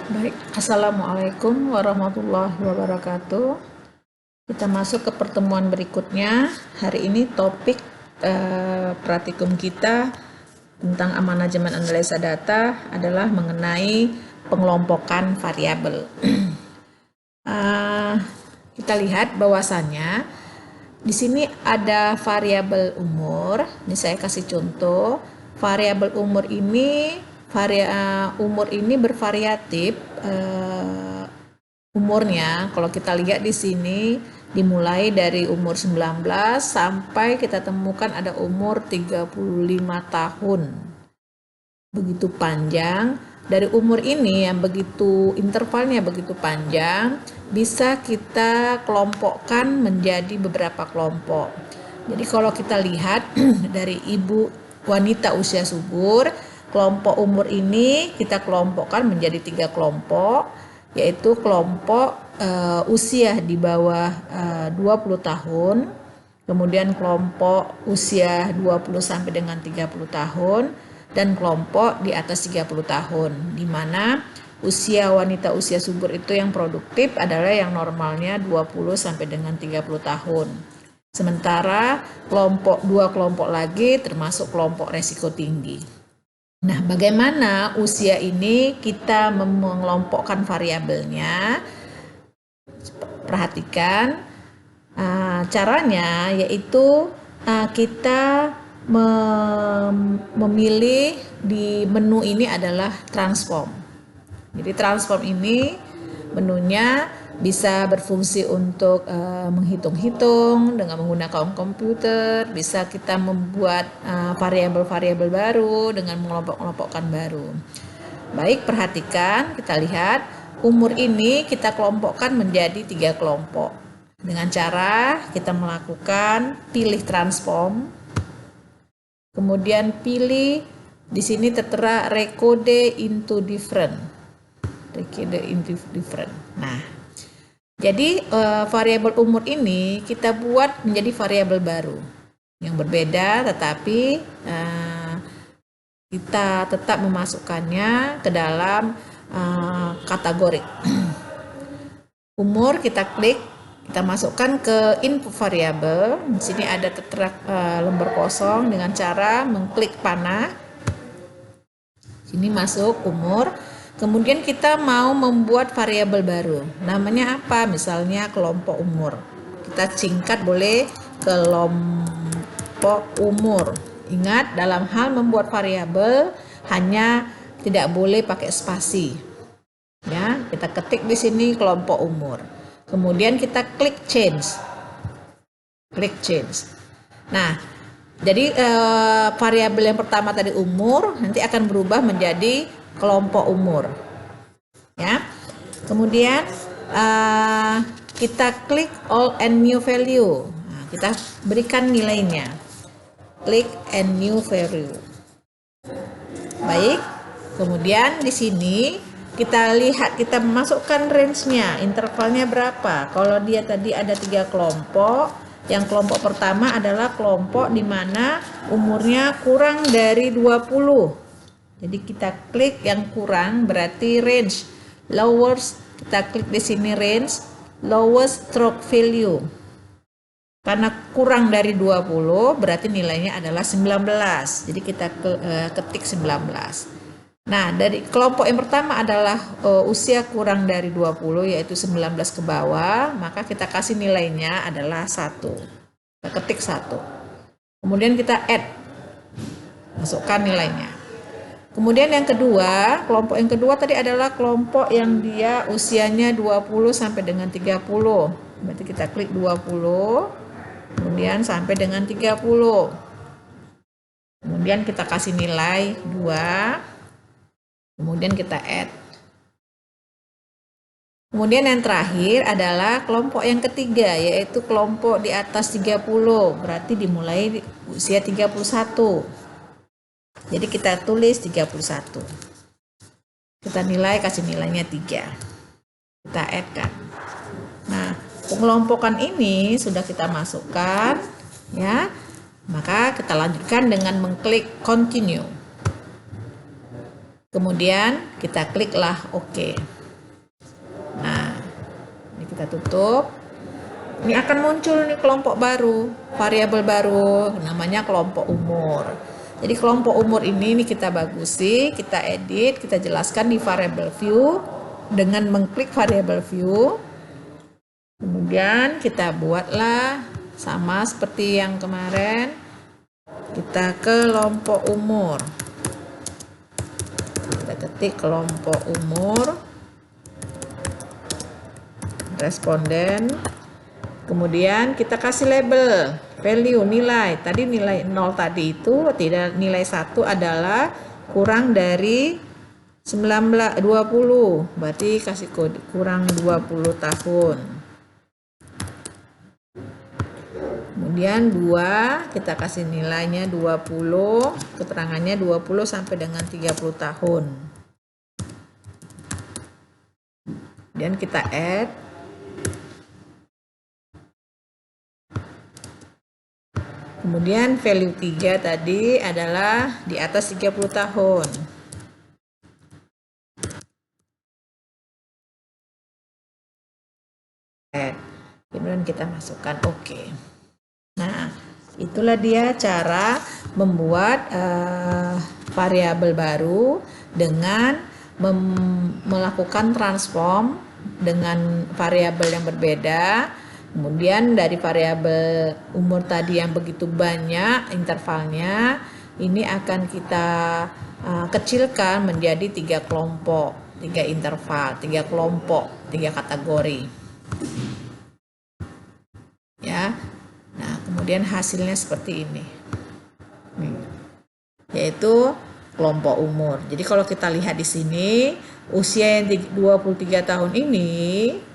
Baik, Assalamualaikum warahmatullahi wabarakatuh. Kita masuk ke pertemuan berikutnya. Hari ini topik praktikum kita tentang manajemen analisa data adalah mengenai pengelompokan variabel. Kita lihat bahwasannya di sini ada variabel umur. Ini saya kasih contoh. Variabel umur ini bervariatif umurnya. Kalau kita lihat di sini dimulai dari umur 19 sampai kita temukan ada umur 35 tahun. Begitu panjang. Dari umur ini yang begitu intervalnya begitu panjang, bisa kita kelompokkan menjadi beberapa kelompok. Jadi kalau kita lihat dari ibu wanita usia subur, kelompok umur ini kita kelompokkan menjadi 3 kelompok, yaitu kelompok usia di bawah 20 tahun, kemudian kelompok usia 20 sampai dengan 30 tahun, dan kelompok di atas 30 tahun, di mana usia wanita usia subur itu yang produktif adalah yang normalnya 20 sampai dengan 30 tahun. Sementara dua kelompok lagi termasuk kelompok resiko tinggi. Nah, bagaimana usia ini kita mengelompokkan variabelnya? Perhatikan caranya, yaitu kita memilih di menu ini adalah transform. Jadi transform ini menunya bisa berfungsi untuk menghitung-hitung dengan menggunakan komputer, bisa kita membuat variabel-variabel baru dengan mengelompok-kelompokkan baru. Baik, perhatikan, kita lihat umur ini kita kelompokkan menjadi 3 kelompok dengan cara kita melakukan pilih transform. Kemudian pilih, di sini tertera recode into different. Nah, jadi variabel umur ini kita buat menjadi variabel baru yang berbeda, tetapi kita tetap memasukkannya ke dalam kategori. Umur kita klik, kita masukkan ke input variabel. Di sini ada tertera lembar kosong dengan cara mengklik panah. Sini masuk umur. Kemudian kita mau membuat variabel baru. Namanya apa? Misalnya kelompok umur. Kita singkat boleh kelompok umur. Ingat, dalam hal membuat variabel hanya tidak boleh pakai spasi. Ya, kita ketik di sini kelompok umur. Kemudian kita klik change. Klik change. Nah, jadi variabel yang pertama tadi umur nanti akan berubah menjadi kelompok umur. Ya. Kemudian kita klik all and new value. Nah, kita berikan nilainya. Klik and new value. Baik. Kemudian di sini kita lihat, kita masukkan range-nya, intervalnya berapa. Kalau dia tadi ada 3 kelompok, yang kelompok pertama adalah kelompok di mana umurnya kurang dari 20. Jadi kita klik yang kurang, berarti range. Lowest, kita klik di sini range, lowest stroke value. Karena kurang dari 20, berarti nilainya adalah 19. Jadi kita ketik 19. Nah, dari kelompok yang pertama adalah usia kurang dari 20, yaitu 19 ke bawah, maka kita kasih nilainya adalah 1. Kita ketik 1. Kemudian kita add, masukkan nilainya. Kemudian yang kedua, kelompok yang kedua tadi adalah kelompok yang dia usianya 20 sampai dengan 30. Berarti kita klik 20, kemudian sampai dengan 30. Kemudian kita kasih nilai 2. Kemudian kita add. Kemudian yang terakhir adalah kelompok yang ketiga, yaitu kelompok di atas 30. Berarti dimulai usia 31. Jadi kita tulis 31. Kita kasih nilainya 3. Kita add kan. Nah, pengelompokan ini sudah kita masukkan, ya. Maka kita lanjutkan dengan mengklik continue. Kemudian kita kliklah OK. Nah, ini kita tutup. Ini akan muncul nih kelompok baru, variabel baru, namanya kelompok umur. Jadi kelompok umur ini nih kita bagusi, kita edit, kita jelaskan di variable view dengan mengklik variable view. Kemudian kita buatlah sama seperti yang kemarin. Kita kelompok umur. Kita ketik kelompok umur, responden. Kemudian kita kasih label, value, nilai. Tadi nilai 0 tadi itu tidak, nilai 1 adalah kurang dari 20. Berarti kasih kode kurang 20 tahun. Kemudian 2, kita kasih nilainya 20, keterangannya 20 sampai dengan 30 tahun. Kemudian kita add. Kemudian value 3 tadi adalah di atas 30 tahun. Kemudian kita masukkan OK. Nah, itulah dia cara membuat variabel baru dengan melakukan transform dengan variabel yang berbeda. Kemudian dari variabel umur tadi yang begitu banyak intervalnya, ini akan kita kecilkan menjadi 3 kelompok, 3 interval, 3 kelompok, 3 kategori. Ya. Nah, kemudian hasilnya seperti ini. Yaitu kelompok umur. Jadi kalau kita lihat di sini, usia yang 23 tahun ini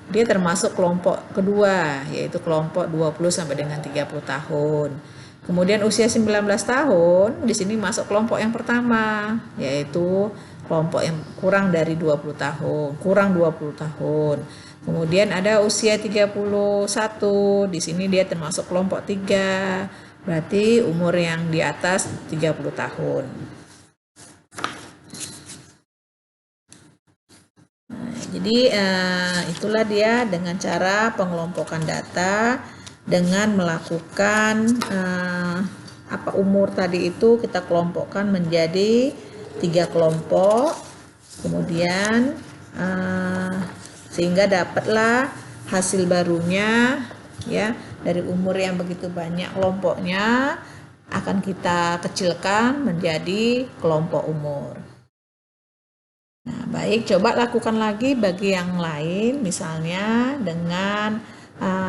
dia termasuk kelompok kedua, yaitu kelompok 20 sampai dengan 30 tahun. Kemudian usia 19 tahun di sini masuk kelompok yang pertama, yaitu kelompok yang kurang dari 20 tahun, kurang 20 tahun. Kemudian ada usia 31, di sini dia termasuk kelompok 3, berarti umur yang di atas 30 tahun. Jadi itulah dia dengan cara pengelompokan data dengan melakukan umur tadi itu kita kelompokkan menjadi 3 kelompok, kemudian sehingga dapatlah hasil barunya ya, dari umur yang begitu banyak kelompoknya akan kita kecilkan menjadi kelompok umur. Nah, baik, coba lakukan lagi bagi yang lain, misalnya dengan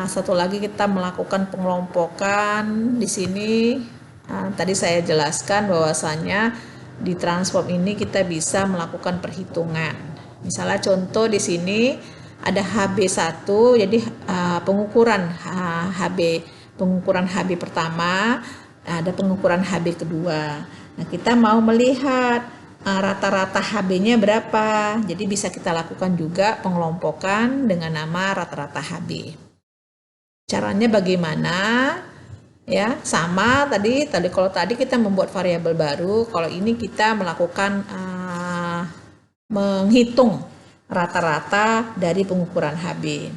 satu lagi kita melakukan pengelompokan di sini. Tadi saya jelaskan bahwasanya di transform ini kita bisa melakukan perhitungan. Misalnya contoh di sini ada HB1, jadi pengukuran HB pertama, ada pengukuran HB kedua. Nah, kita mau melihat rata-rata HB-nya berapa. Jadi bisa kita lakukan juga pengelompokan dengan nama rata-rata HB. Caranya bagaimana? Ya, sama tadi kalau tadi kita membuat variabel baru, kalau ini kita melakukan menghitung rata-rata dari pengukuran HB.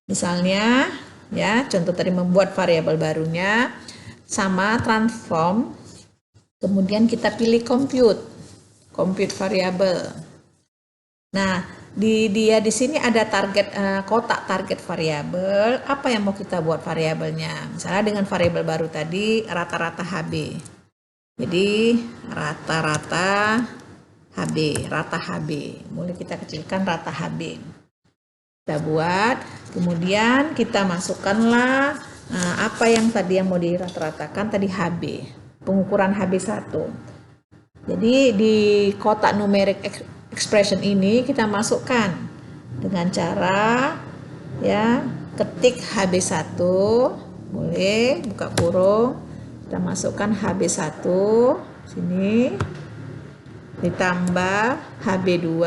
Misalnya, ya, contoh tadi membuat variabel barunya sama transform, kemudian kita pilih compute variabel. Nah, di sini ada target kotak target variabel. Apa yang mau kita buat variabelnya? Misalnya dengan variabel baru tadi rata-rata HB. Jadi rata-rata HB, rata HB. Mulai kita kecilkan rata HB. Kita buat, kemudian kita masukkanlah apa yang tadi yang mau dirata-ratakan tadi HB, pengukuran HB1. Jadi di kotak numeric expression ini kita masukkan dengan cara ya ketik HB1, boleh buka kurung, kita masukkan HB1 sini ditambah HB2.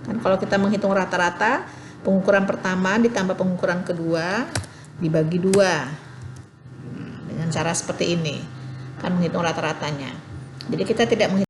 Kan kalau kita menghitung rata-rata, pengukuran pertama ditambah pengukuran kedua dibagi 2 dengan cara seperti ini. Kan menghitung rata-ratanya. Jadi kita tidak